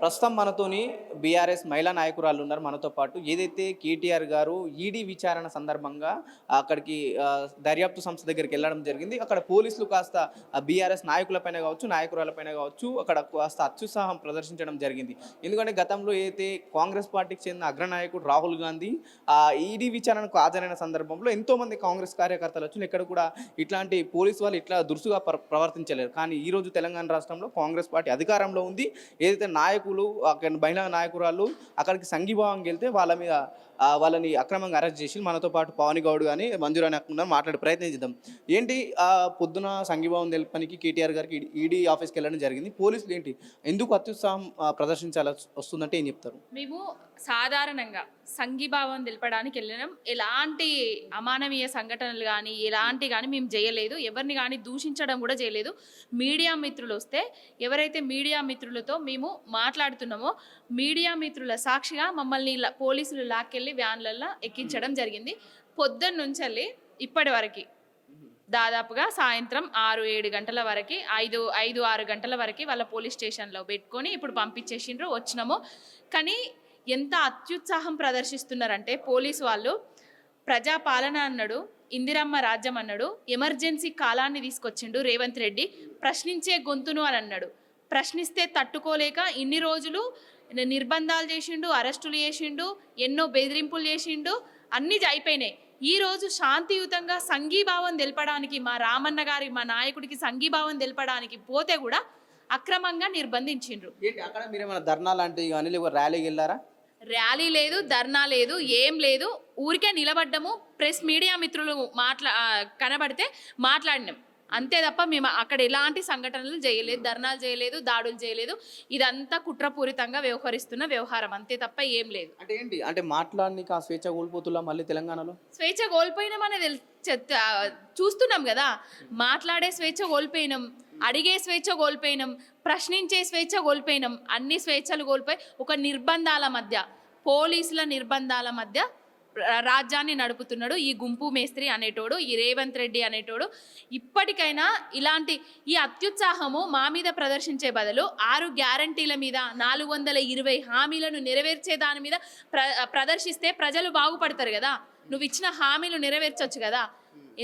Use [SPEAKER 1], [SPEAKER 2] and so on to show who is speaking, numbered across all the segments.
[SPEAKER 1] ప్రస్తుతం మనతోని బీఆర్ఎస్ మహిళా నాయకురాలు ఉన్నారు మనతో పాటు. ఏదైతే కేటీఆర్ గారు ఈడీ విచారణ సందర్భంగా అక్కడికి దర్యాప్తు సంస్థ దగ్గరికి వెళ్ళడం జరిగింది. అక్కడ పోలీసులు కాస్త బీఆర్ఎస్ నాయకులపైన కావచ్చు, నాయకురాలపైన కావచ్చు అక్కడ కాస్త అత్యుత్సాహం ప్రదర్శించడం జరిగింది. ఎందుకంటే గతంలో ఏదైతే కాంగ్రెస్ పార్టీకి చెందిన అగ్రనాయకుడు రాహుల్ గాంధీ ఈడీ విచారణకు హాజరైన సందర్భంలో ఎంతోమంది కాంగ్రెస్ కార్యకర్తలు వచ్చి ఇక్కడ కూడా ఇట్లాంటి పోలీసు వాళ్ళు ఇట్లా దురుసుగా ప్రవర్తించలేరు. కానీ ఈరోజు తెలంగాణ రాష్ట్రంలో కాంగ్రెస్ పార్టీ అధికారంలో ఉంది. ఏదైతే నాయకులు అక్కడ మహిళా నాయకురాలు అక్కడికి సంఘీభావం వెళ్తే వాళ్ళ మీద వాళ్ళని అక్రమంగా అరెస్ట్ చేసి మనతో పాటు పవన్ గౌడ్ కానీ మంజూరాని అక్కడ మాట్లాడే ప్రయత్నం చేద్దాం. ఏంటి పొద్దున సంఘీభావం తెలపడానికి కేటీఆర్ గారికి ఈడీ ఆఫీస్కి వెళ్ళడం జరిగింది. పోలీసులు ఏంటి ఎందుకు అత్యుత్సాహం ప్రదర్శించాల్సి వస్తుందంటే ఏం చెప్తారు?
[SPEAKER 2] మేము సాధారణంగా సంఘీభావం తెలపడానికి వెళ్ళినాం. ఎలాంటి అమానవీయ సంఘటనలు కానీ ఎలాంటి కానీ మేము చేయలేదు. ఎవరిని కానీ దూషించడం కూడా చేయలేదు. మీడియా మిత్రులు వస్తే ఎవరైతే మీడియా మిత్రులతో మేము మాట్లాడుతున్నామో మీడియా మిత్రుల సాక్షిగా మమ్మల్ని పోలీసులు లాక్కెళ్ళి వ్యాన్లలో ఎక్కించడం జరిగింది. పొద్దున్న నుంచి ఇప్పటి వరకు దాదాపుగా సాయంత్రం 6-7 గంటల వరకు 5-6 గంటల వరకు వాళ్ళ పోలీస్ స్టేషన్లో పెట్టుకొని ఇప్పుడు పంపించేసిండ్రు. వచ్చినాము. కానీ ఎంత అత్యుత్సాహం ప్రదర్శిస్తున్నారంటే పోలీసు వాళ్ళు ప్రజాపాలన అన్నాడు, ఇందిరమ్మ రాజ్యం అన్నాడు, ఎమర్జెన్సీ కాలాన్ని తీసుకొచ్చిండు రేవంత్ రెడ్డి, ప్రశ్నించే గొంతును అని అన్నాడు. ప్రశ్నిస్తే తట్టుకోలేక ఇన్ని రోజులు నిర్బంధాలు చేసిండు, అరెస్టులు చేసిండు, ఎన్నో బెదిరింపులు చేసిండు, అన్నీ అయిపోయినాయి. ఈరోజు శాంతియుతంగా సంఘీభావం తెలపడానికి మా రామన్న గారి మా నాయకుడికి సంఘీభావం తెలపడానికి పోతే కూడా అక్రమంగా నిర్బంధించిండ్రు.
[SPEAKER 1] అక్కడ మీరేమైనా ధర్నా లాంటివి కానీ లేకపోతే ర్యాలీకి వెళ్ళారా?
[SPEAKER 2] ర్యాలీ లేదు, ధర్నా లేదు, ఏం లేదు. ఊరికే నిలబడ్డము. ప్రెస్ మీడియా మిత్రులు కనబడితే మాట్లాడినాం అంతే తప్ప మేము అక్కడ ఎలాంటి సంఘటనలు చేయలేదు, ధర్నాలు చేయలేదు, దాడులు చేయలేదు. ఇదంతా కుట్రపూరితంగా వ్యవహరిస్తున్న వ్యవహారం అంతే తప్ప ఏం లేదు.
[SPEAKER 1] అంటే ఏంటి అంటే మాట్లాడడానికి ఆ స్వేచ్ఛ కోల్పోతున్నా మళ్ళీ తెలంగాణలో
[SPEAKER 2] స్వేచ్ఛ కోల్పోయినామని చూస్తున్నాం కదా. మాట్లాడే స్వేచ్ఛ కోల్పోయినాం, అడిగే స్వేచ్ఛ కోల్పోయినాం, ప్రశ్నించే స్వేచ్ఛ కోల్పోయినాం. అన్ని స్వేచ్ఛలు కోల్పోయి ఒక నిర్బంధాల మధ్య, పోలీసుల నిర్బంధాల మధ్య రాజ్యాన్ని నడుపుతున్నాడు ఈ గుంపు మేస్త్రి అనేటోడు, ఈ రేవంత్ రెడ్డి అనేటోడు. ఇప్పటికైనా ఇలాంటి ఈ అత్యుత్సాహము మా మీద ప్రదర్శించే బదులు 6 గ్యారంటీల మీద 420 హామీలను నెరవేర్చే దాని మీద ప్రదర్శిస్తే ప్రజలు బాగుపడతారు కదా. నువ్వు ఇచ్చిన హామీలు నెరవేర్చొచ్చు కదా.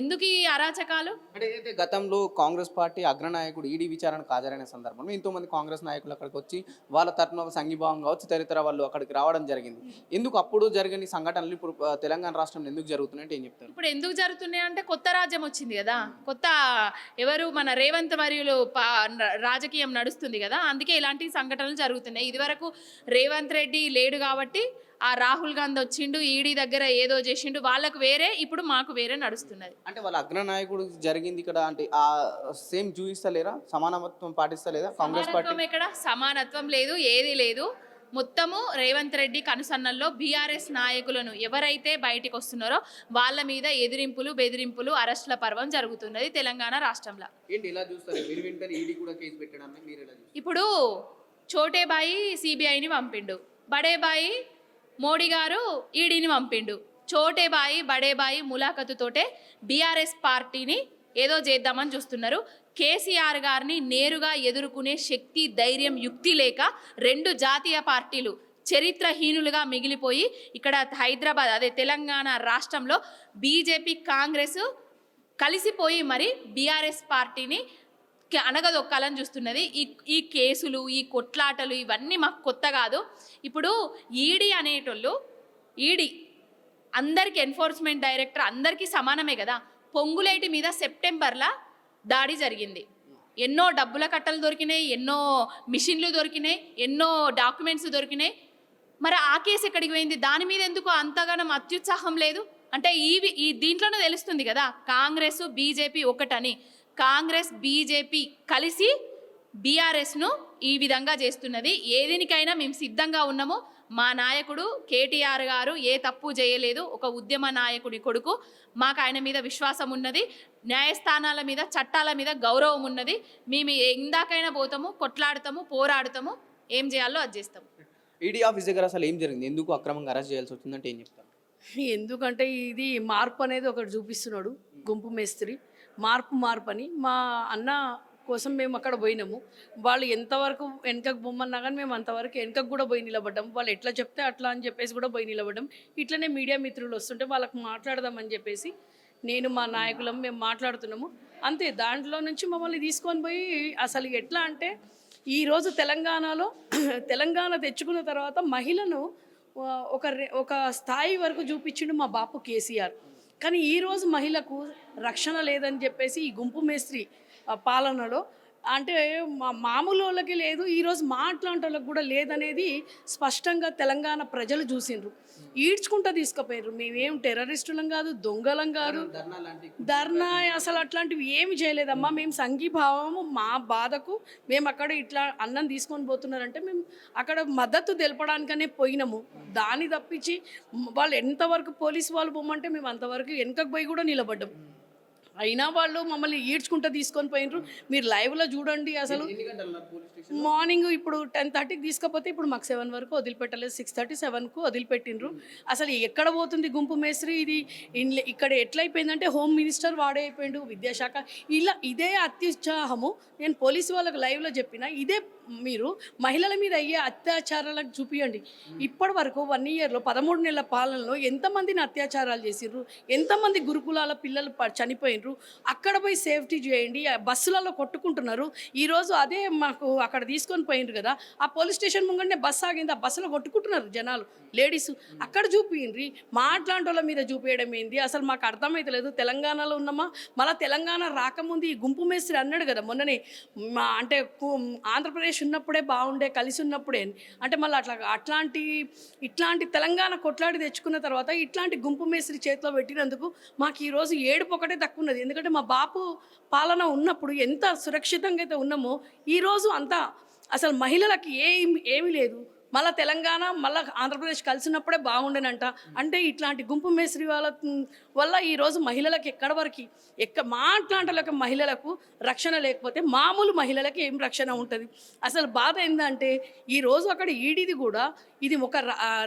[SPEAKER 2] ఎందుకు ఈ అరాచకాలు?
[SPEAKER 1] అంటే ఏదైతే గతంలో కాంగ్రెస్ పార్టీ అగ్రనాయకుడు ఈడీ విచారణకు హాజరైన సందర్భంలో ఎంతోమంది కాంగ్రెస్ నాయకులు అక్కడికి వచ్చి వాళ్ళ తరఫున సంఘీభావం కావచ్చు తదితర వాళ్ళు అక్కడికి రావడం జరిగింది. ఎందుకు అప్పుడు జరిగిన సంఘటనలు ఇప్పుడు తెలంగాణ రాష్ట్రంలో ఎందుకు జరుగుతున్నాయంటే ఏం చెప్తారు?
[SPEAKER 2] ఇప్పుడు ఎందుకు జరుగుతున్నాయి అంటే కొత్త రాజ్యం వచ్చింది కదా. కొత్త ఎవరు మన రేవంత్ వర్యులు రాజకీయం నడుస్తుంది కదా. అందుకే ఇలాంటి సంఘటనలు జరుగుతున్నాయి. ఇదివరకు రేవంత్ రెడ్డి లేడు కాబట్టి ఆ రాహుల్ గాంధీ వచ్చిండు, ఈడీ దగ్గర ఏదో చేసిండు, వాళ్ళకు వేరే, ఇప్పుడు మాకు వేరే నడుస్తున్నది.
[SPEAKER 1] అంటే వాళ్ళ అగ్రనాయకుడు జరిగింది ఇక్కడ అంటే ఆ సేమ్ చూపిస్తలేరా, సమానత్వం పాటిస్తలేదా కాంగ్రెస్ పార్టీ?
[SPEAKER 2] ఇక్కడ సమానత్వం లేదు, ఏది లేదు. మొత్తము రేవంత్ రెడ్డి కనుసన్నల్లో బీఆర్ఎస్ నాయకులను ఎవరైతే బయటికి వస్తున్నారో వాళ్ళ మీద ఎదిరింపులు, బెదిరింపులు, అరెస్టుల పర్వం జరుగుతున్నది తెలంగాణ రాష్ట్రంలో. ఇప్పుడు చోటేబాయి సిబిఐని పంపిండు, బడేబాయి మోడీ గారు ఈడీని పంపిండు. చోటేబాయి బడేబాయి ములాఖతుతోటే బీఆర్ఎస్ పార్టీని ఏదో చేద్దామని చూస్తున్నారు. కేసీఆర్ గారిని నేరుగా ఎదుర్కొనే శక్తి, ధైర్యం, యుక్తి లేక 2 జాతీయ పార్టీలు చరిత్రహీనులుగా మిగిలిపోయి ఇక్కడ హైదరాబాద్ అదే తెలంగాణ రాష్ట్రంలో బీజేపీ, కాంగ్రెస్ కలిసిపోయి మరి బీఆర్ఎస్ పార్టీని అనగదొక్కాలని చూస్తున్నది. ఈ కేసులు, ఈ కొట్లాటలు ఇవన్నీ మాకు కొత్త కాదు. ఇప్పుడు ఈడీ అనేటోళ్ళు, ఈడీ అందరికి ఎన్ఫోర్స్మెంట్ డైరెక్టర్ అందరికీ సమానమే కదా. పొంగులేటి మీద సెప్టెంబర్లో దాడి జరిగింది. ఎన్నో డబ్బుల కట్టలు దొరికినాయి, ఎన్నో మిషన్లు దొరికినాయి, ఎన్నో డాక్యుమెంట్స్ దొరికినాయి. మరి ఆ కేసు ఎక్కడికి పోయింది? దాని మీద ఎందుకు అంతగానం అత్యుత్సాహం లేదు? అంటే ఈ దీంట్లోనే తెలుస్తుంది కదా కాంగ్రెస్ బీజేపీ ఒకటని. కాంగ్రెస్ బీజేపీ కలిసి బీఆర్ఎస్ను ఈ విధంగా చేస్తున్నది. ఏదినికైనా మేము సిద్ధంగా ఉన్నాము. మా నాయకుడు కేటీఆర్ గారు ఏ తప్పు చేయలేదు, ఒక ఉద్యమ నాయకుడి కొడుకు. మాకు ఆయన మీద విశ్వాసం ఉన్నది, న్యాయస్థానాల మీద, చట్టాల మీద గౌరవం ఉన్నది. మేము ఇందాకైనా పోతాము, కొట్లాడతాము, పోరాడతాము, ఏం చేయాలో అది చేస్తాము.
[SPEAKER 1] ఈడీ ఆఫీస్ దగ్గర అసలు ఏం జరిగింది, ఎందుకు అక్రమంగా అరెస్ట్ చేయాల్సి వచ్చిందంటే ఏం చెప్తారు?
[SPEAKER 3] ఎందుకంటే ఇది మార్పు అనేది ఒకటి చూపిస్తున్నాడు గుంపు మేస్త్రి. మార్పు అని మా అన్న కోసం మేము అక్కడ పోయినాము. వాళ్ళు ఎంతవరకు వెనకకు పొమ్మన్నా కానీ మేము అంతవరకు వెనకకు కూడా పోయి నిలబడ్డాం. వాళ్ళు ఎట్లా చెప్తే అట్లా అని చెప్పేసి కూడా పోయి నిలబడ్డాం. ఇట్లనే మీడియా మిత్రులు వస్తుంటే వాళ్ళకు మాట్లాడదామని చెప్పేసి నేను మా నాయకులం మేము మాట్లాడుతున్నాము. అంతే, దాంట్లో నుంచి మమ్మల్ని తీసుకొని పోయి అసలు ఎట్లా అంటే ఈరోజు తెలంగాణలో తెలంగాణ తెచ్చుకున్న తర్వాత మహిళను ఒక స్థాయి వరకు చూపించిండు మా బాపు కేసీఆర్. కానీ ఈరోజు మహిళకు రక్షణ లేదని చెప్పేసి ఈ గుంపు మేస్త్రి పాలనలో అంటే మామూలు వాళ్ళకి లేదు, ఈరోజు మా అట్లాంటి వాళ్ళకి కూడా లేదనేది స్పష్టంగా తెలంగాణ ప్రజలు చూసిండ్రు. ఈడ్చుకుంటూ తీసుకుపోయారు. మేమేం టెర్రరిస్టులం కాదు, దొంగలం కాదు, ధర్నా అసలు అట్లాంటివి ఏమి చేయలేదమ్మా. మేము సంఘీభావము మా బాధకు మేము అక్కడ ఇట్లా అన్నం తీసుకొని పోతున్నారంటే మేము అక్కడ మద్దతు తెలపడానికనే పోయినాము. దాన్ని తప్పించి వాళ్ళు ఎంతవరకు పోలీసు వాళ్ళు పోమంటే మేము అంతవరకు వెనకకు పోయి కూడా నిలబడ్డాం. అయినా వాళ్ళు మమ్మల్ని ఈడ్చుకుంటూ తీసుకొని పోయినరు. మీరు లైవ్లో చూడండి. అసలు మార్నింగ్ ఇప్పుడు 10:30కి తీసుకపోతే ఇప్పుడు మాకు 7 వరకు వదిలిపెట్టలేదు. 6:30, 7కు వదిలిపెట్టినరు. అసలు ఎక్కడ పోతుంది గుంపు మేస్త్రి? ఇది ఇక్కడ ఎట్లయిపోయిందంటే హోమ్ మినిస్టర్ వాడే అయిపోయిండు, విద్యాశాఖ ఇలా ఇదే అత్యుత్సాహము. నేను పోలీసు వాళ్ళకి లైవ్లో చెప్పిన ఇదే మీరు మహిళల మీద అయ్యే అత్యాచారాలకు చూపియండి. ఇప్పటి వరకు 1 ఇయర్లో 13 నెలల పాలనలో ఎంతమందిని అత్యాచారాలు చేసిర్రు, ఎంతమంది గురుకులాల పిల్లలు చనిపోయినరు. అక్కడ పోయి సేఫ్టీ చేయండి. బస్సులలో కొట్టుకుంటున్నారు. ఈరోజు అదే మాకు అక్కడ తీసుకొని పోయినరు కదా, ఆ పోలీస్ స్టేషన్ ముంగనే బస్సు ఆగింది, ఆ బస్సులో కొట్టుకుంటున్నారు జనాలు, లేడీస్. అక్కడ చూపియండి. మా అట్లాంటి వాళ్ళ మీద చూపించడం ఏంది అసలు మాకు అర్థమైతలేదు. తెలంగాణలో ఉన్నామా, మళ్ళీ తెలంగాణ రాకముందు ఈ గుంపు మేస్త్రి అన్నాడు కదా మొన్ననే, అంటే ఆంధ్రప్రదేశ్ ఉన్నప్పుడే బాగుండే, కలిసి ఉన్నప్పుడే అంటే మళ్ళీ ఇట్లాంటి తెలంగాణ కొట్లాడి తెచ్చుకున్న తర్వాత ఇట్లాంటి గుంపు మేస్త్రి చేతిలో పెట్టినందుకు మాకు ఈరోజు ఏడుపు ఒకటే తక్కువ ఉన్నది. ఎందుకంటే మా బాపు పాలన ఉన్నప్పుడు ఎంత సురక్షితంగా అయితే ఉన్నామో ఈరోజు అంతా అసలు మహిళలకి ఏమీ లేదు. మళ్ళీ తెలంగాణ మళ్ళీ ఆంధ్రప్రదేశ్ కలిసినప్పుడే బాగుండేనంట. అంటే ఇట్లాంటి గుంపు మేస్త్రి వల్ల ఈరోజు మహిళలకు ఎక్కడి వరకు మా అట్లాంటి మహిళలకు రక్షణ లేకపోతే మామూలు మహిళలకి ఏం రక్షణ ఉంటుంది? అసలు బాధ ఏంటంటే ఈరోజు అక్కడ ఈడీది కూడా ఇది ఒక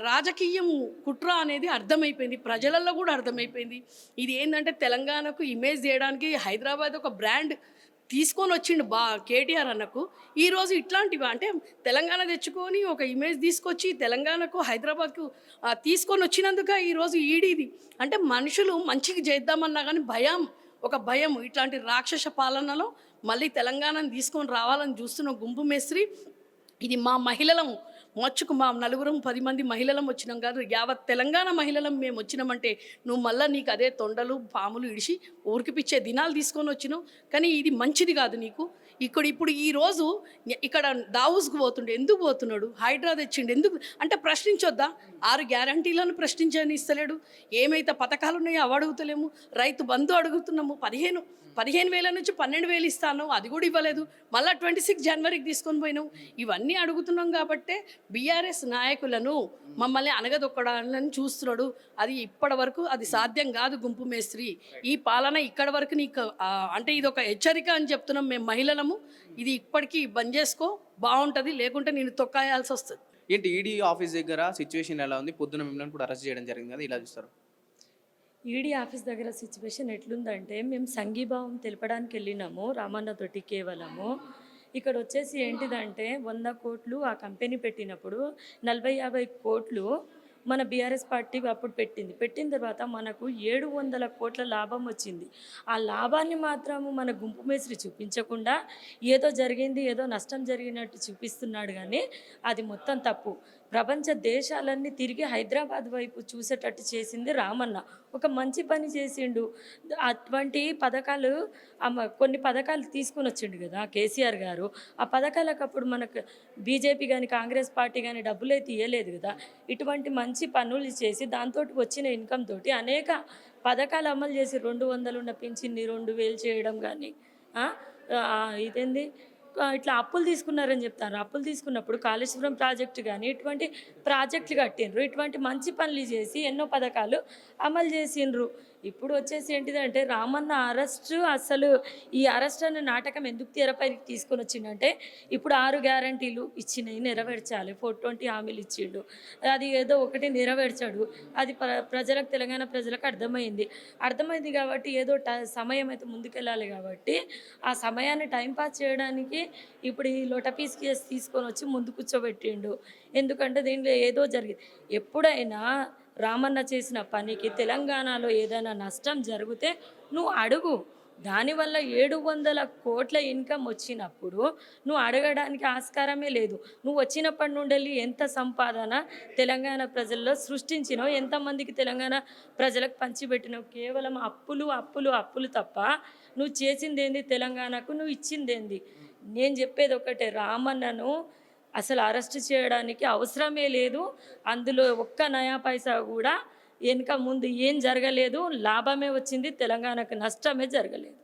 [SPEAKER 3] రాజకీయం కుట్ర అనేది అర్థమైపోయింది, ప్రజలలో కూడా అర్థమైపోయింది. ఇది ఏంటంటే తెలంగాణకు ఇమేజ్ చేయడానికి హైదరాబాద్ ఒక బ్రాండ్ తీసుకొని వచ్చిండు కేటీఆర్ అన్నకు. ఈరోజు ఇట్లాంటివి అంటే తెలంగాణ తెచ్చుకొని ఒక ఇమేజ్ తీసుకొచ్చి తెలంగాణకు హైదరాబాద్కు తీసుకొని వచ్చినందుక ఈరోజు ఈడీది అంటే మనుషులు మంచిగా చేద్దామన్నా కానీ ఒక భయం ఇట్లాంటి రాక్షస పాలనలో మళ్ళీ తెలంగాణను తీసుకొని రావాలని చూస్తున్న గుంపు మేస్త్రి. ఇది మా మహిళలము మచ్చుకు మా 10 మంది మహిళలం వచ్చినాం కాదు, యావత్ తెలంగాణ మహిళలం మేము వచ్చినామంటే నువ్వు మళ్ళీ నీకు అదే తొండలు పాములు ఇడిచి ఊరికిపిచ్చే దినాలు తీసుకొని వచ్చినావు. కానీ ఇది మంచిది కాదు నీకు. ఇప్పుడు ఈరోజు ఇక్కడ దావూస్కు పోతుండే, ఎందుకు పోతున్నాడు? హైడ్రా తెచ్చిండు ఎందుకు అంటే ప్రశ్నించొద్దా? 6 గ్యారంటీలను ప్రశ్నించని ఇస్తలేడు. ఏమైతే పథకాలు ఉన్నాయో అవి అడుగుతలేము. రైతు బంధు అడుగుతున్నాము, 15,000 నుంచి 12,000 ఇస్తాను, అది కూడా ఇవ్వలేదు. మళ్ళీ 26 జనవరికి తీసుకొని పోయినావు. ఇవన్నీ అడుగుతున్నాం కాబట్టే బీఆర్ఎస్ నాయకులను మమ్మల్ని అనగదొక్కడాలని చూస్తున్నాడు. అది ఇప్పటి వరకు అది సాధ్యం కాదు గుంపు మేస్త్రి. ఈ పాలన ఇక్కడ వరకు నీకు అంటే ఇది ఒక హెచ్చరిక అని చెప్తున్నాం మేము మహిళలము. ఇది ఇప్పటికీ బంద్ చేసుకో, బాగుంటుంది, లేకుంటే నేను తొక్కాయాల్సి వస్తుంది.
[SPEAKER 1] ఏంటి ఈడీ ఆఫీస్ దగ్గర సిచ్యువేషన్ ఎలా ఉంది? పొద్దున మిమ్మల్ని కూడా అరెస్ట్ చేయడం జరిగింది కదా, ఇలా చూస్తారు?
[SPEAKER 4] ఈడీ ఆఫీస్ దగ్గర సిచ్యువేషన్ ఎట్లుందంటే మేము సంఘీభావం తెలపడానికి వెళ్ళినాము రామన్నతోటి. కేవలము ఇక్కడ వచ్చేసి ఏంటిదంటే 100 కోట్లు ఆ కంపెనీ పెట్టినప్పుడు 40-50 కోట్లు మన బీఆర్ఎస్ పార్టీ అప్పుడు పెట్టిన తర్వాత మనకు 700 కోట్ల లాభం వచ్చింది. ఆ లాభాన్ని మాత్రము మన గుంపు మేస్త్రి చూపించకుండా ఏదో జరిగింది, ఏదో నష్టం జరిగినట్టు చూపిస్తున్నాడు. కానీ అది మొత్తం తప్పు. ప్రపంచ దేశాలన్నీ తిరిగి హైదరాబాద్ వైపు చూసేటట్టు చేసింది రామన్న. ఒక మంచి పని చేసిండు. అటువంటి పథకాలు కొన్ని పథకాలు తీసుకుని వచ్చిండు కదా కేసీఆర్ గారు. ఆ పథకాలకు అప్పుడు మనకు బీజేపీ కానీ కాంగ్రెస్ పార్టీ కానీ డబ్బులు అయితే ఇవ్వలేదు కదా. ఇటువంటి మంచి పనులు చేసి దాంతో వచ్చిన ఇన్కమ్ తోటి అనేక పథకాలు అమలు చేసి 200 ఉన్న పింఛన్ని 2,000 చేయడం కానీ ఇదేంది ఇట్లా అప్పులు తీసుకున్నారని చెప్తారు. అప్పులు తీసుకున్నప్పుడు కాళేశ్వరం ప్రాజెక్టు కానీ ఇటువంటి ప్రాజెక్టులు కట్టిండ్రు. ఇటువంటి మంచి పనులు చేసి ఎన్నో పథకాలు అమలు చేసిండ్రు. ఇప్పుడు వచ్చేసి ఏంటిదంటే రామన్న అరెస్ట్ అసలు ఈ అరెస్ట్ అనే నాటకం ఎందుకు తెరపైకి తీసుకొని వచ్చిందంటే ఇప్పుడు 6 గ్యారంటీలు ఇచ్చినవి నెరవేర్చాలి, 420 హామీలు ఇచ్చిండు, అది ఏదో ఒకటి నెరవేర్చాడు. అది ప్రజలకు, తెలంగాణ ప్రజలకు అర్థమైంది కాబట్టి ఏదో సమయం అయితే ముందుకెళ్ళాలి కాబట్టి ఆ సమయాన్ని టైంపాస్ చేయడానికి ఇప్పుడు ఈ లొటపీస్ కేసు తీసుకొని వచ్చి ముందు కూర్చోబెట్టిండు. ఎందుకంటే దీంట్లో ఏదో జరిగింది. ఎప్పుడైనా రామన్న చేసిన పనికి తెలంగాణలో ఏదైనా నష్టం జరిగితే నువ్వు అడుగు. దానివల్ల 700 కోట్ల ఇన్కమ్ వచ్చినప్పుడు నువ్వు అడగడానికి ఆస్కారమే లేదు. నువ్వు వచ్చినప్పటి నుండి ఎంత సంపాదన తెలంగాణ ప్రజల్లో సృష్టించినావు, ఎంతమందికి తెలంగాణ ప్రజలకు పంచిపెట్టినావు? కేవలం అప్పులు తప్ప నువ్వు చేసిందేంది తెలంగాణకు, నువ్వు ఇచ్చిందేంది? నేను చెప్పేది ఒకటే, రామన్నను అసలు అరెస్ట్ చేయడానికి అవసరమే లేదు. అందులో ఒక్క నయా పైసా కూడా వెనుక ముందు ఏం జరగలేదు, లాభమే వచ్చింది, తెలంగాణకు నష్టమే జరగలేదు.